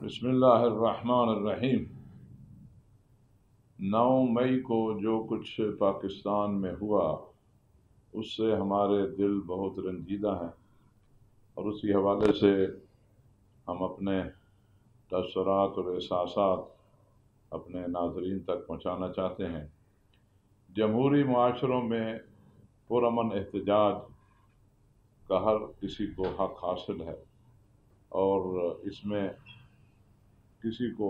بسم اللہ الرحمن الرحیم۔ 9 مئی کو جو کچھ پاکستان میں ہوا اس سے ہمارے دل بہت رنجیدہ ہیں، اور اسی حوالے سے ہم اپنے تاثرات اور احساسات اپنے ناظرین تک پہنچانا چاہتے ہیں۔ جمہوری معاشروں میں پرامن احتجاج کا ہر کسی کو حق حاصل ہے، اور اس میں کسی کو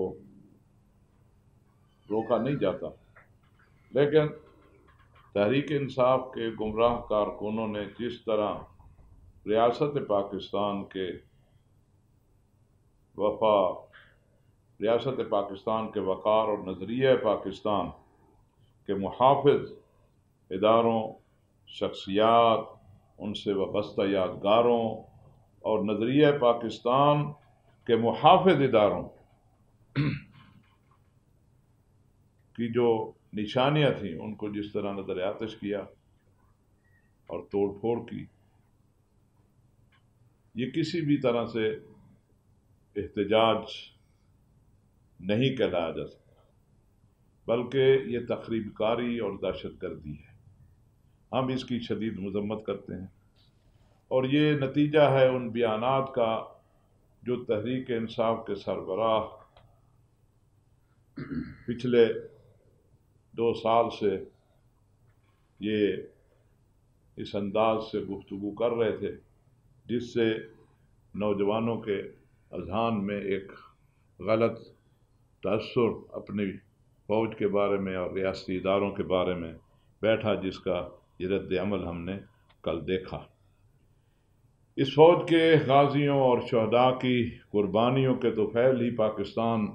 روکا نہیں جاتا، لیکن تحریک انصاف کے گمراہ کارکنوں نے جس طرح ریاست پاکستان کے وقار اور نظریہ پاکستان کے محافظ اداروں، شخصیات، ان سے وابستہ یادگاروں اور نظریہ پاکستان کے محافظ اداروں کی جو نشانیاں تھیں ان کو جس طرح نظر آتش کیا اور توڑ پھوڑ کی، یہ کسی بھی طرح سے احتجاج نہیں کہلایا جا سکتا، بلکہ یہ تخریب کاری اور دہشت گردی ہے۔ ہم اس کی شدید مذمت کرتے ہیں، اور یہ نتیجہ ہے ان بیانات کا جو تحریک انصاف کے سربراہ پچھلے 2 سال سے یہ اس انداز سے گفتگو کر رہے تھے، جس سے نوجوانوں کے اذہان میں ایک غلط تاثر اپنی فوج کے بارے میں اور ریاستی اداروں کے بارے میں بیٹھا، جس کا یہ رد عمل ہم نے کل دیکھا۔ اس فوج کے غازیوں اور شہداء کی قربانیوں کے تو فعل ہی پاکستان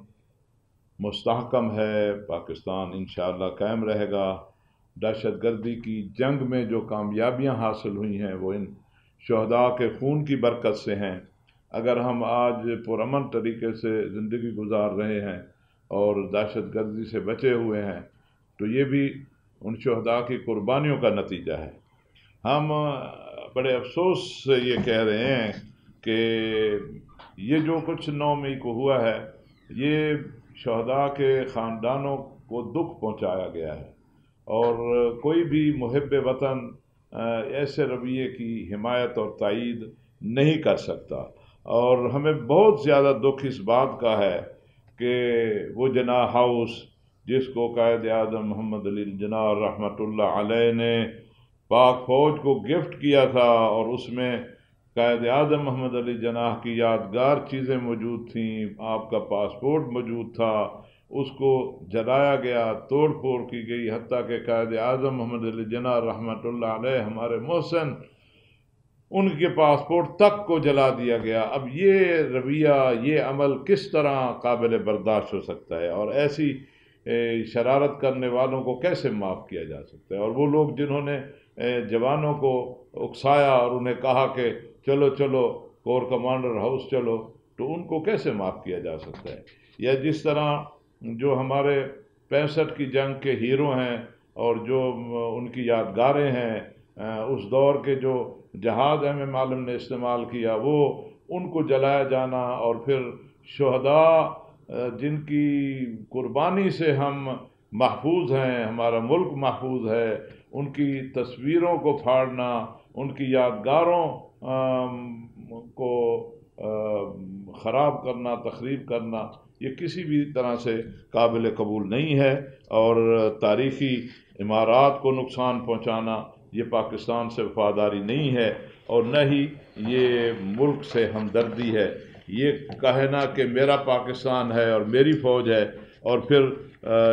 مستحکم ہے، پاکستان انشاءاللہ قائم رہے گا۔ دہشت گردی کی جنگ میں جو کامیابیاں حاصل ہوئی ہیں وہ ان شہداء کے خون کی برکت سے ہیں۔ اگر ہم آج پرامن طریقے سے زندگی گزار رہے ہیں اور دہشت گردی سے بچے ہوئے ہیں تو یہ بھی ان شہداء کی قربانیوں کا نتیجہ ہے۔ ہم بڑے افسوس سے یہ کہہ رہے ہیں کہ یہ جو کچھ 9 مئی کو ہوا ہے، یہ شہداء کے خاندانوں کو دکھ پہنچایا گیا ہے، اور کوئی بھی محب وطن ایسے رویے کی حمایت اور تائید نہیں کر سکتا، اور ہمیں بہت زیادہ دکھ اس بات کا ہے کہ وہ جناح ہاؤس جس کو قائد اعظم محمد علی جناح رحمۃ اللہ علیہ نے پاک فوج کو گفٹ کیا تھا، اور اس میں قائد اعظم محمد علی جناح کی یادگار چیزیں موجود تھیں، آپ کا پاسپورٹ موجود تھا، اس کو جلایا گیا، توڑ پھوڑ کی گئی، حتیٰ کہ قائد اعظم محمد علی جناح رحمۃ اللہ علیہ ہمارے محسن ان کے پاسپورٹ تک کو جلا دیا گیا۔ اب یہ رویہ، یہ عمل کس طرح قابل برداشت ہو سکتا ہے، اور ایسی شرارت کرنے والوں کو کیسے معاف کیا جا سکتا ہے؟ اور وہ لوگ جنہوں نے جوانوں کو اکسایا اور انہیں کہا کہ چلو چلو کور کمانڈر ہاؤس چلو، تو ان کو کیسے معاف کیا جا سکتا ہے؟ یا جس طرح جو ہمارے 65 کی جنگ کے ہیرو ہیں اور جو ان کی یادگاریں ہیں، اس دور کے جو جہاز احمد عالم نے استعمال کیا، وہ ان کو جلایا جانا، اور پھر شہداء جن کی قربانی سے ہم محفوظ ہیں، ہمارا ملک محفوظ ہے، ان کی تصویروں کو پھاڑنا، ان کی یادگاروں کو خراب کرنا، تخریب کرنا، یہ کسی بھی طرح سے قابل قبول نہیں ہے، اور تاریخی عمارات کو نقصان پہنچانا یہ پاکستان سے وفاداری نہیں ہے، اور نہ ہی یہ ملک سے ہمدردی ہے۔ یہ کہنا کہ میرا پاکستان ہے اور میری فوج ہے، اور پھر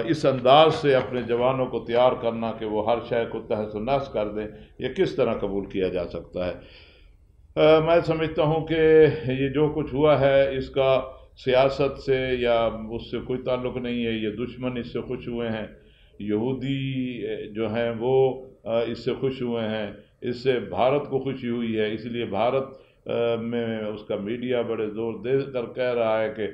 اس انداز سے اپنے جوانوں کو تیار کرنا کہ وہ ہر شے کو تہس و نحس کر دیں، یہ کس طرح قبول کیا جا سکتا ہے؟ میں سمجھتا ہوں کہ یہ جو کچھ ہوا ہے اس کا سیاست سے یا اس سے کوئی تعلق نہیں ہے، یہ دشمن اس سے خوش ہوئے ہیں، یہودی جو ہیں وہ اس سے خوش ہوئے ہیں، اس سے بھارت کو خوشی ہوئی ہے، اس لیے بھارت میں اس کا میڈیا بڑے زور دے کر کہہ رہا ہے کہ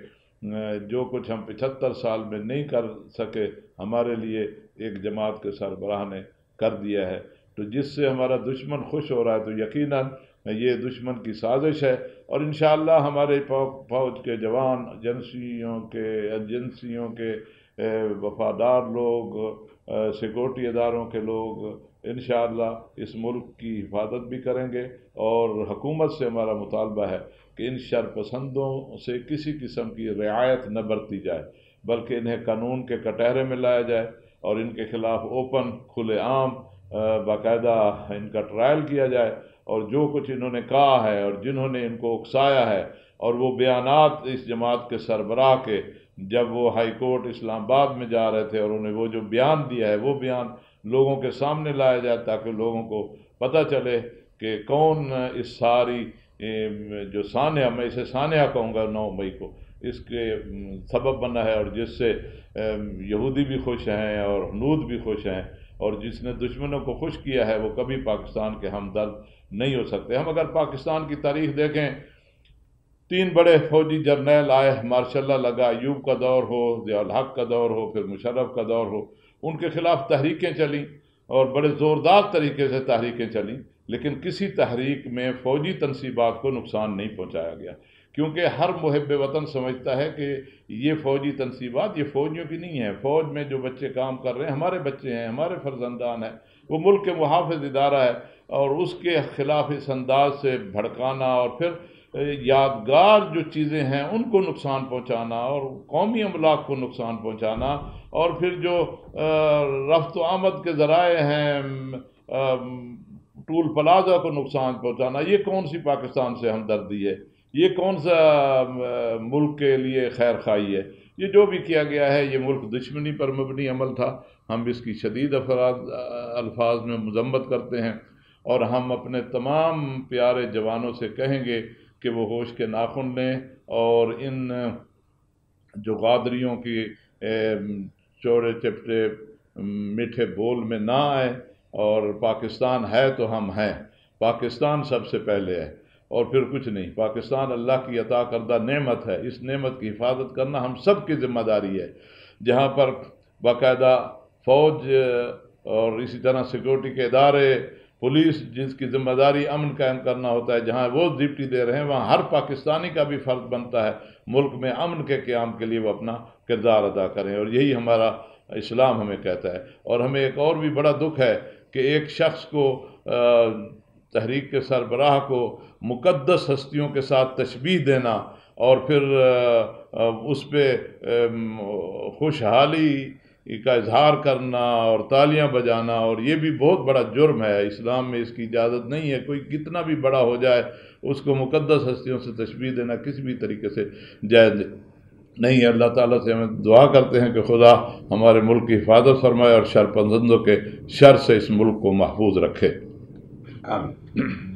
جو کچھ ہم 75 سال میں نہیں کر سکے ہمارے لیے ایک جماعت کے سربراہ نے کر دیا ہے۔ تو جس سے ہمارا دشمن خوش ہو رہا ہے تو یقیناً یہ دشمن کی سازش ہے، اور انشاءاللہ ہمارے فوج کے جوان، ایجنسیوں کے وفادار لوگ، سیکورٹی اداروں کے لوگ انشاءاللہ اس ملک کی حفاظت بھی کریں گے، اور حکومت سے ہمارا مطالبہ ہے کہ ان شر پسندوں سے کسی قسم کی رعایت نہ برتی جائے، بلکہ انہیں قانون کے کٹہرے میں لایا جائے اور ان کے خلاف اوپن کھلے عام باقاعدہ ان کا ٹرائل کیا جائے، اور جو کچھ انہوں نے کہا ہے اور جنہوں نے ان کو اکسایا ہے، اور وہ بیانات اس جماعت کے سربراہ کے جب وہ ہائی کورٹ اسلام آباد میں جا رہے تھے اور انہیں وہ جو بیان دیا ہے وہ بیان لوگوں کے سامنے لایا جائے، تاکہ لوگوں کو پتہ چلے کہ کون اس ساری جو سانحہ، میں اسے سانحہ کہوں گا 9 مئی کو، اس کے سبب بنا ہے، اور جس سے یہودی بھی خوش ہیں اور ہنود بھی خوش ہیں، اور جس نے دشمنوں کو خوش کیا ہے وہ کبھی پاکستان کے ہمدرد نہیں ہو سکتے۔ ہم اگر پاکستان کی تاریخ دیکھیں، 3 بڑے فوجی جرنیل آئے، مارشاء اللہ لگا، ایوب کا دور ہو، ضیاء الحق کا دور ہو، پھر مشرف کا دور ہو، ان کے خلاف تحریکیں چلیں اور بڑے زوردار طریقے سے تحریکیں چلیں، لیکن کسی تحریک میں فوجی تنصیبات کو نقصان نہیں پہنچایا گیا، کیونکہ ہر محب وطن سمجھتا ہے کہ یہ فوجی تنصیبات یہ فوجیوں کی نہیں ہیں، فوج میں جو بچے کام کر رہے ہیں ہمارے بچے ہیں، ہمارے فرزندان ہیں، وہ ملک کے محافظ ادارہ ہے، اور اس کے خلاف اس انداز سے بھڑکانا اور پھر یادگار جو چیزیں ہیں ان کو نقصان پہنچانا اور قومی املاک کو نقصان پہنچانا، اور پھر جو رفت و آمد کے ذرائع ہیں، ٹول پلازا کو نقصان پہنچانا، یہ کون سی پاکستان سے ہمدردی ہے؟ یہ کون سا ملک کے لیے خیر خواہی ہے؟ یہ جو بھی کیا گیا ہے یہ ملک دشمنی پر مبنی عمل تھا۔ ہم اس کی شدید الفاظ میں مذمت کرتے ہیں، اور ہم اپنے تمام پیارے جوانوں سے کہیں گے کہ وہ ہوش کے ناخن لیں اور ان جو غادریوں کی چوڑے چپٹے میٹھے بول میں نہ آئے، اور پاکستان ہے تو ہم ہیں، پاکستان سب سے پہلے ہے اور پھر کچھ نہیں۔ پاکستان اللہ کی عطا کردہ نعمت ہے، اس نعمت کی حفاظت کرنا ہم سب کی ذمہ داری ہے۔ جہاں پر باقاعدہ فوج اور اسی طرح سیکورٹی کے ادارے، پولیس، جس کی ذمہ داری امن قائم کرنا ہوتا ہے، جہاں وہ ڈیوٹی دے رہے ہیں وہاں ہر پاکستانی کا بھی فرض بنتا ہے ملک میں امن کے قیام کے لیے وہ اپنا کردار ادا کریں، اور یہی ہمارا اسلام ہمیں کہتا ہے۔ اور ہمیں ایک اور بھی بڑا دکھ ہے کہ ایک شخص کو، تحریک کے سربراہ کو مقدس ہستیوں کے ساتھ تشبیہ دینا اور پھر اس پہ خوشحالی کا اظہار کرنا اور تالیاں بجانا، اور یہ بھی بہت بڑا جرم ہے، اسلام میں اس کی اجازت نہیں ہے۔ کوئی کتنا بھی بڑا ہو جائے اس کو مقدس ہستیوں سے تشبیہ دینا کسی بھی طریقے سے جائز نہیں ہے۔ اللہ تعالیٰ سے ہمیں دعا کرتے ہیں کہ خدا ہمارے ملک کی حفاظت فرمائے اور شر پسندوں کے شر سے اس ملک کو محفوظ رکھے۔ آمین۔